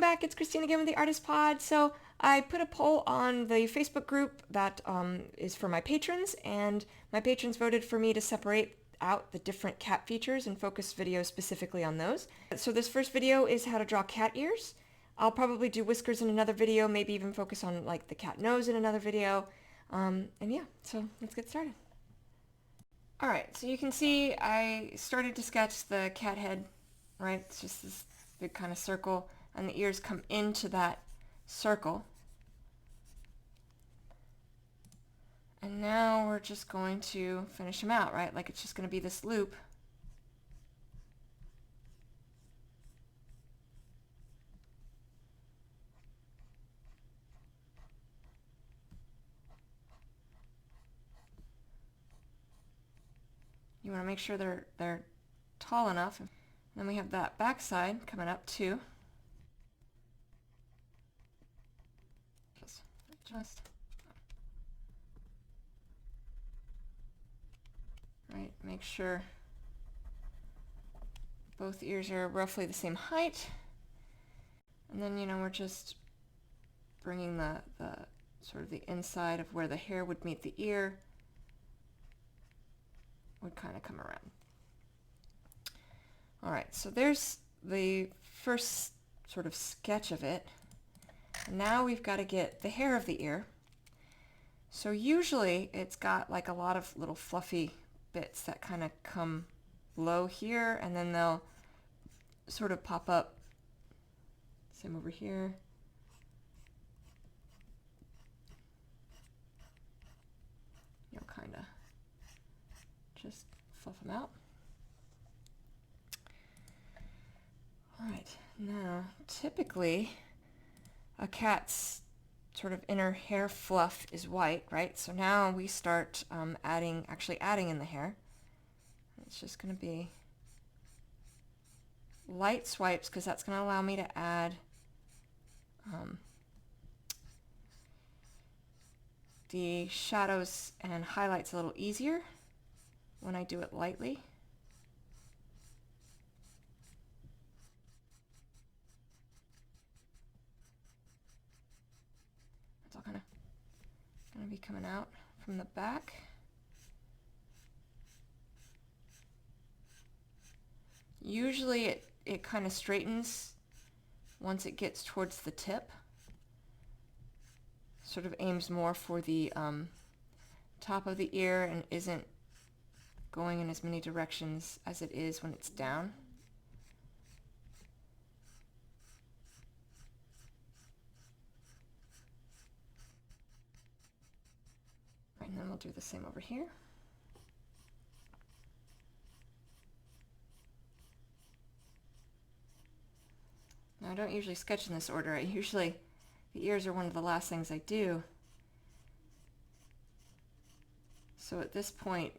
back. It's Christine again with the Artist Pod. So I put a poll on the Facebook group that is for my patrons, and my patrons voted for me to separate out the different cat features and focus videos specifically on those. So this first video is how to draw cat ears. I'll probably do whiskers in another video, maybe even focus on like the cat nose in another video. And yeah, so let's get started. Alright, so you can see I started to sketch the cat head, right? It's just this big kind of circle, and the ears come into that circle. And now we're just going to finish them out, right? Like it's just going to be this loop. You want to make sure they're tall enough. And then we have that back side coming up too. Just right, make sure both ears are roughly the same height. And then, we're just bringing the sort of the inside of where the hair would meet the ear would kind of come around. All right, so there's the first sort of sketch of it. And now we've got to get the hair of the ear. So usually it's got like a lot of little fluffy bits that kind of come low here, and then they'll sort of pop up. Same over here. You'll kind of just fluff them out. All right, now typically a cat's sort of inner hair fluff is white, right? So now we start actually adding in the hair. It's just going to be light swipes because that's going to allow me to add the shadows and highlights a little easier when I do it lightly. It's all kind of going to be coming out from the back. Usually it kind of straightens once it gets towards the tip. Sort of aims more for the top of the ear and isn't going in as many directions as it is when it's down. Right, and then we'll do the same over here. Now I don't usually sketch in this order. The ears are one of the last things I do. So at this point,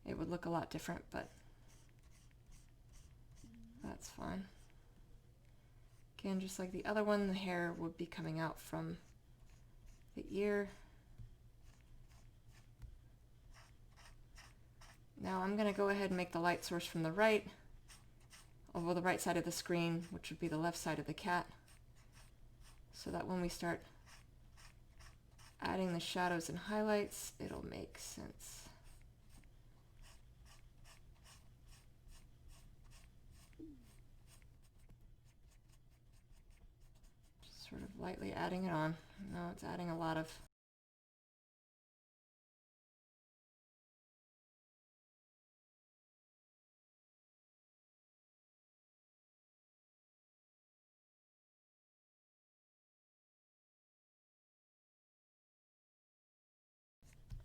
it would look a lot different, but that's fine. Again, just like the other one, the hair would be coming out from the ear. Now I'm going to go ahead and make the light source from the right, over the right side of the screen, which would be the left side of the cat, so that when we start adding the shadows and highlights, it'll make sense. Just sort of lightly adding it on. Now it's adding a lot of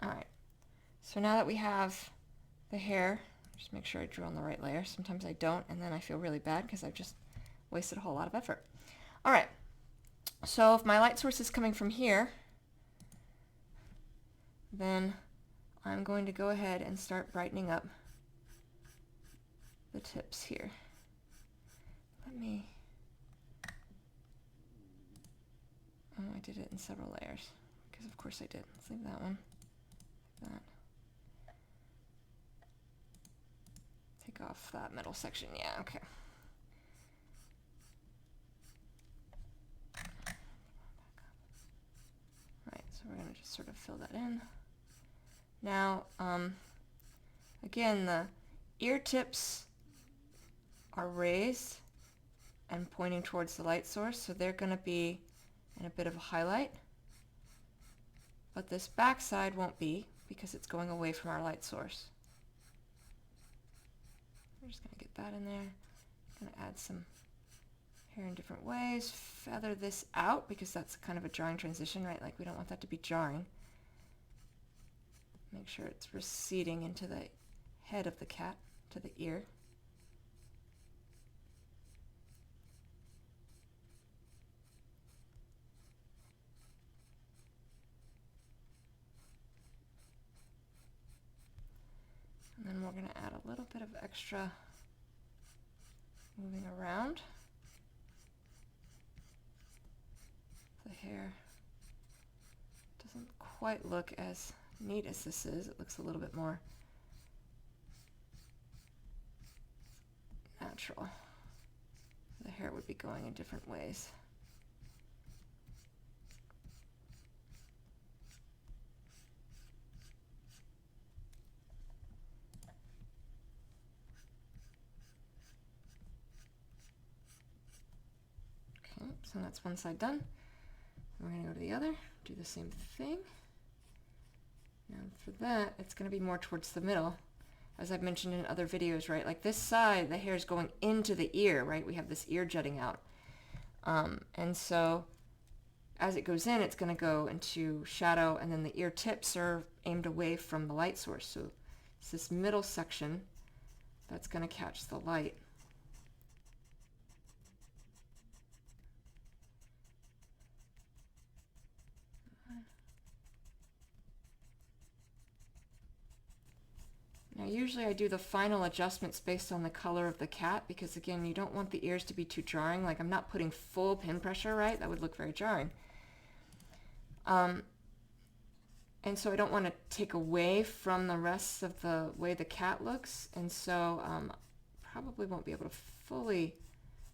Alright, so now that we have the hair, just make sure I drew on the right layer. Sometimes I don't, and then I feel really bad because I've just wasted a whole lot of effort. Alright, so if my light source is coming from here, then I'm going to go ahead and start brightening up the tips here. I did it in several layers, because of course I did. Let's leave that one. That. Take off that middle section. Yeah, okay. sort of fill that in. Now, again, the ear tips are raised and pointing towards the light source, so they're going to be in a bit of a highlight. But this back side won't be because it's going away from our light source. We're just going to get that in there. Going to add some hair in different ways. Feather this out because that's kind of a jarring transition, right? Like we don't want that to be jarring. Make sure it's receding into the head of the cat, to the ear. And then we're going to add a little bit of extra moving around. The hair doesn't quite look as neat as this is. It looks a little bit more natural. The hair would be going in different ways. Okay, so that's one side done. We're going to go to the other, do the same thing. Now for that, it's going to be more towards the middle, as I've mentioned in other videos, right? Like this side, the hair is going into the ear, right? We have this ear jutting out. And so as it goes in, it's going to go into shadow, and then the ear tips are aimed away from the light source. So it's this middle section that's going to catch the light. Now usually I do the final adjustments based on the color of the cat because again you don't want the ears to be too jarring. Like I'm not putting full pin pressure, right? That would look very jarring. And so I don't want to take away from the rest of the way the cat looks, and so probably won't be able to fully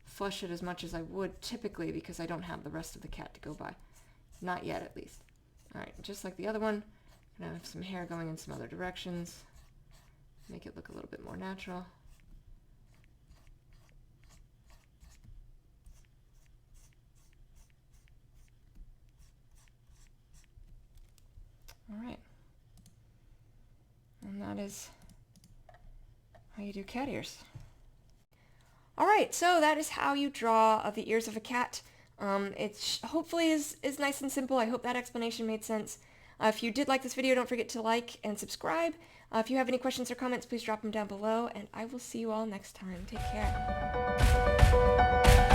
flush it as much as I would typically because I don't have the rest of the cat to go by. Not yet at least. Alright, just like the other one, I'm going to have some hair going in some other directions. Make it look a little bit more natural. All right. And that is how you do cat ears. All right, so that is how you draw the ears of a cat. It hopefully is nice and simple. I hope that explanation made sense. If you did like this video, don't forget to like and subscribe. If you have any questions or comments, please drop them down below, and I will see you all next time. Take care.